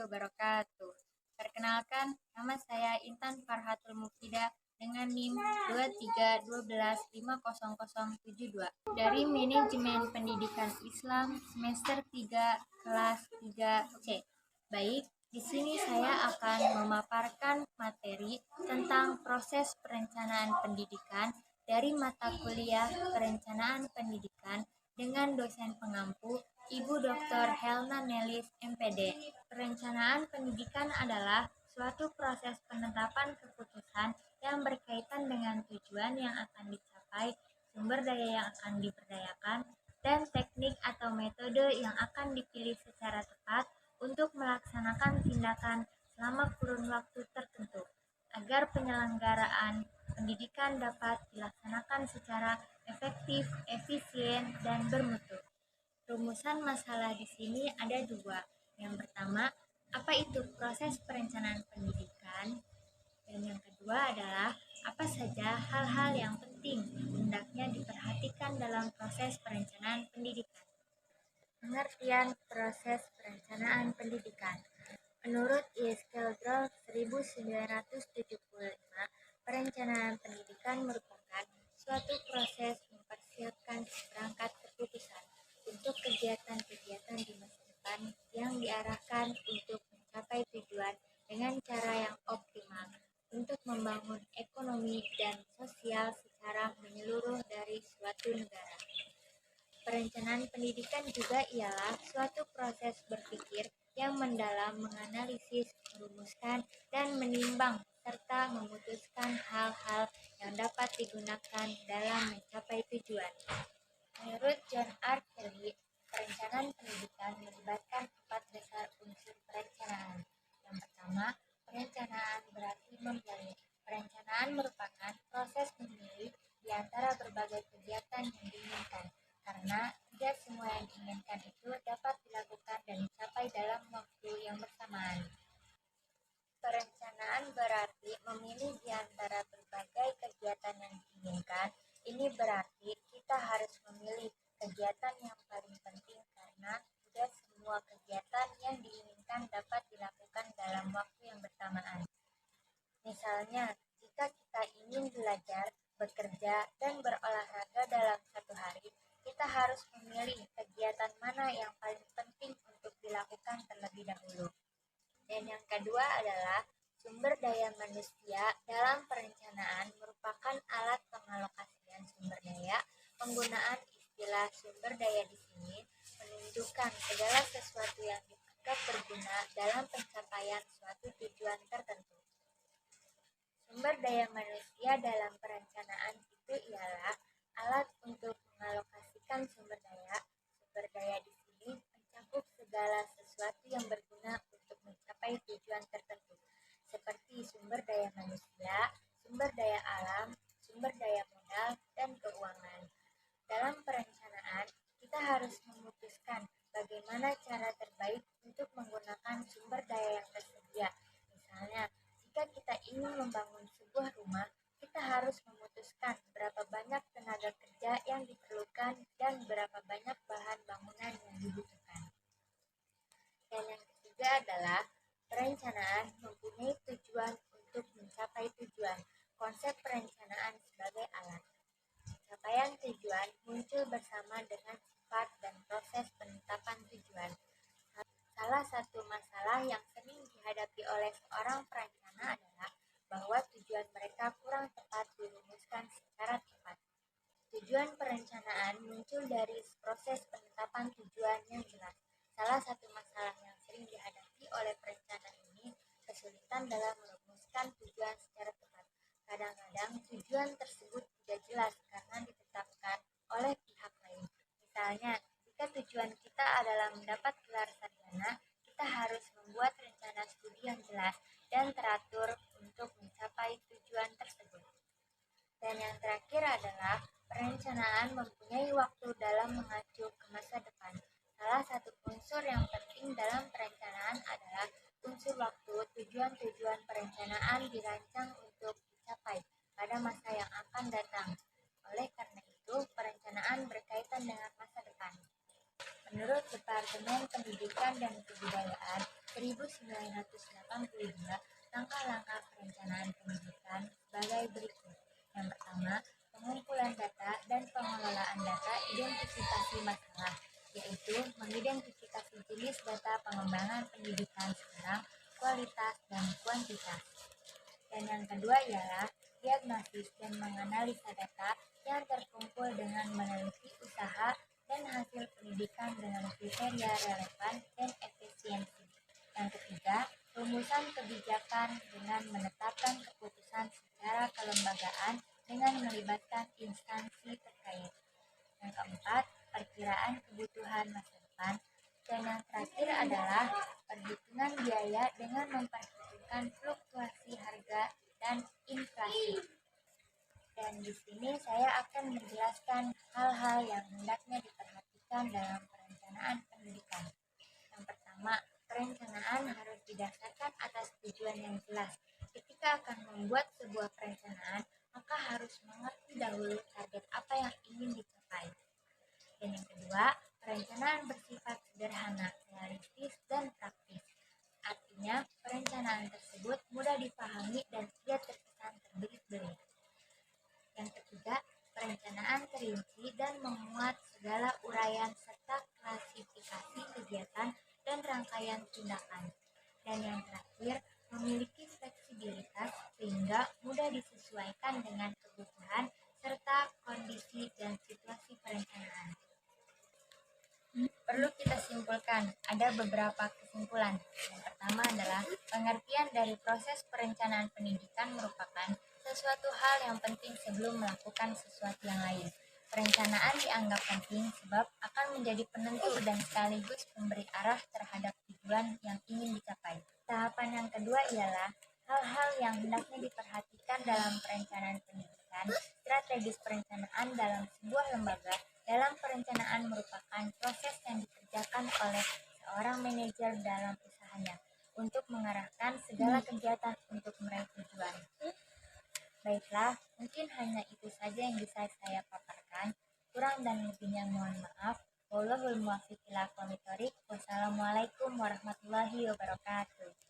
wabarakatuh. Perkenalkan, nama saya Intan Farhatul Mufida dengan NIM 231250072 dari Manajemen Pendidikan Islam semester 3 kelas 3C. Baik, di sini saya akan memaparkan materi tentang proses perencanaan pendidikan dari mata kuliah Perencanaan Pendidikan dengan dosen pengampu Ibu Dr. Helna Nelis, MPD. Perencanaan pendidikan adalah suatu proses penetapan keputusan yang berkaitan dengan tujuan yang akan dicapai, sumber daya yang akan diberdayakan, dan teknik atau metode yang akan dipilih secara tepat untuk melaksanakan tindakan selama kurun waktu tertentu, agar penyelenggaraan pendidikan dapat dilaksanakan secara efektif, efisien, dan bermutu. Rumusan masalah di sini ada dua. Yang pertama, apa itu proses perencanaan pendidikan? Dan yang kedua adalah, apa saja hal-hal yang penting hendaknya diperhatikan dalam proses perencanaan pendidikan. Pengertian proses perencanaan pendidikan. Menurut Iskildrov 1975, perencanaan pendidikan merupakan suatu proses mempersiapkan seperangkat keputusan untuk kegiatan-kegiatan di masa depan yang diarahkan untuk mencapai tujuan dengan cara yang optimal untuk membangun ekonomi dan sosial secara menyeluruh dari suatu negara. Perencanaan pendidikan juga ialah suatu proses berpikir yang mendalam, menganalisis, merumuskan, dan menimbang serta memutuskan hal-hal yang dapat digunakan dalam mencapai tujuan. Menurut John R. Kelly, perencanaan pendidikan melibatkan 4 dasar unsur perencanaan. Yang pertama, perencanaan berarti memilih. Perencanaan merupakan proses memilih di antara berbagai kegiatan yang diinginkan, karena tidak semua yang diinginkan itu dapat dilakukan dan dicapai dalam waktu yang bersamaan. Perencanaan berarti memilih di antara berbagai kegiatan yang diinginkan. Ini berarti kita harus memilih kegiatan yang paling penting karena tidak semua kegiatan yang diinginkan dapat dilakukan dalam waktu yang bersamaan. Misalnya, jika kita ingin belajar, bekerja, dan berolahraga dalam satu hari, kita harus memilih kegiatan mana yang paling penting untuk dilakukan terlebih dahulu. Dan yang kedua adalah sumber daya manusia dalam perencanaan merupakan alat pengalokasian sumber daya. Penggunaan istilah sumber daya di sini menunjukkan segala sesuatu yang dianggap berguna dalam pencapaian suatu tujuan tertentu. Sumber daya manusia dalam perencanaan itu ialah alat untuk mengalokasikan sumber daya. Sumber daya di sini mencakup segala sesuatu yang berguna untuk mencapai tujuan tertentu, seperti sumber daya manusia, sumber daya alam, sumber daya modal, dan keuangan. Dalam perencanaan, kita harus memutuskan bagaimana cara terbaik untuk menggunakan sumber daya yang tersedia. Misalnya, jika kita ingin membangun sebuah rumah, kita harus memutuskan berapa banyak tenaga kerja yang diperlukan dan berapa banyak bahan bangunan yang dibutuhkan. Dan yang ketiga adalah perencanaan mempunyai tujuan untuk mencapai tujuan. Konsep perencanaan sebagai alat. Capaian tujuan muncul bersama dengan sifat dan proses penetapan tujuan. Salah satu masalah yang sering dihadapi oleh seorang perencana adalah bahwa tujuan mereka kurang tepat dirumuskan secara tepat. Tujuan perencanaan muncul dari proses penetapan tujuan yang jelas. Salah satu masalah yang sering dihadapi oleh perencana ini kesulitan dalam merumuskan tujuan secara tepat. Kadang-kadang tujuan tersebut tidak jelas karena ditetapkan oleh pihak lain. Misalnya, jika tujuan kita adalah mendapat gelar sarjana, kita harus membuat rencana studi yang jelas dan teratur untuk mencapai tujuan tersebut. Dan yang terakhir adalah perencanaan mempunyai waktu dalam mengacu ke masa depan. Salah satu unsur yang penting dalam perencanaan adalah unsur waktu. Tujuan-tujuan perencanaan dirancang untuk dicapai pada masa yang akan datang. Oleh karena itu, perencanaan berkaitan dengan masa depan. Menurut Departemen Pendidikan dan Kebudayaan, 1982 langkah-langkah perencanaan pendidikan sebagai berikut. Yang pertama, pengumpulan data dan pengelolaan data identifikasi masalah, yaitu mengidentifikasi jenis data pengembangan pendidikan sekarang, kualitas, dan kuantitas. Dan yang kedua ialah diagnosis dan menganalisa data yang terkumpul dengan meneliti usaha dan hasil pendidikan dengan kriteria relevan dan efisiensi. Yang ketiga, rumusan kebijakan dengan menetapkan keputusan secara kelembagaan dengan melibatkan instansi terkait. Yang keempat, perkiraan kebutuhan masa depan. Dan yang terakhir adalah perhitungan biaya dengan memperhitungkan fluktuasi harga dan inflasi. Dan di sini saya akan menjelaskan hal-hal yang hendaknya diperhatikan dalam perencanaan pendidikan. Yang pertama, perencanaan harus didasarkan atas tujuan yang jelas. Ketika akan membuat sebuah perencanaan, maka harus mengerti dahulu target apa yang ingin dicapai. Dan yang kedua, perencanaan bersifat sederhana, realistis, dan praktis. Artinya, perencanaan tersebut mudah dipahami dan tidak terkesan terbelit-belit. Yang ketiga, perencanaan terinci dan memuat segala uraian serta klasifikasi kegiatan dan rangkaian tindakan. Dan yang terakhir, memiliki fleksibilitas sehingga mudah disesuaikan dengan kebutuhan serta kondisi dan situasi perencanaan. Perlu kita simpulkan, ada beberapa kesimpulan. Yang pertama adalah pengertian dari proses perencanaan pendidikan merupakan sesuatu hal yang penting sebelum melakukan sesuatu yang lain. Perencanaan dianggap penting sebab akan menjadi penentu dan sekaligus memberi arah terhadap tujuan yang ingin dicapai. Tahapan yang kedua ialah hal-hal yang hendaknya diperhatikan dalam perencanaan pendidikan. Strategis perencanaan dalam sebuah lembaga. Dalam perencanaan merupakan proses yang dikerjakan oleh seorang manajer dalam usahanya untuk mengarahkan segala kegiatan untuk meraih tujuan. Baiklah, mungkin hanya itu saja yang bisa saya paparkan. Kurang dan lebihnya mohon maaf. Wallahul muwaffiq ila aqwamit thoriq. Wassalamualaikum warahmatullahi wabarakatuh.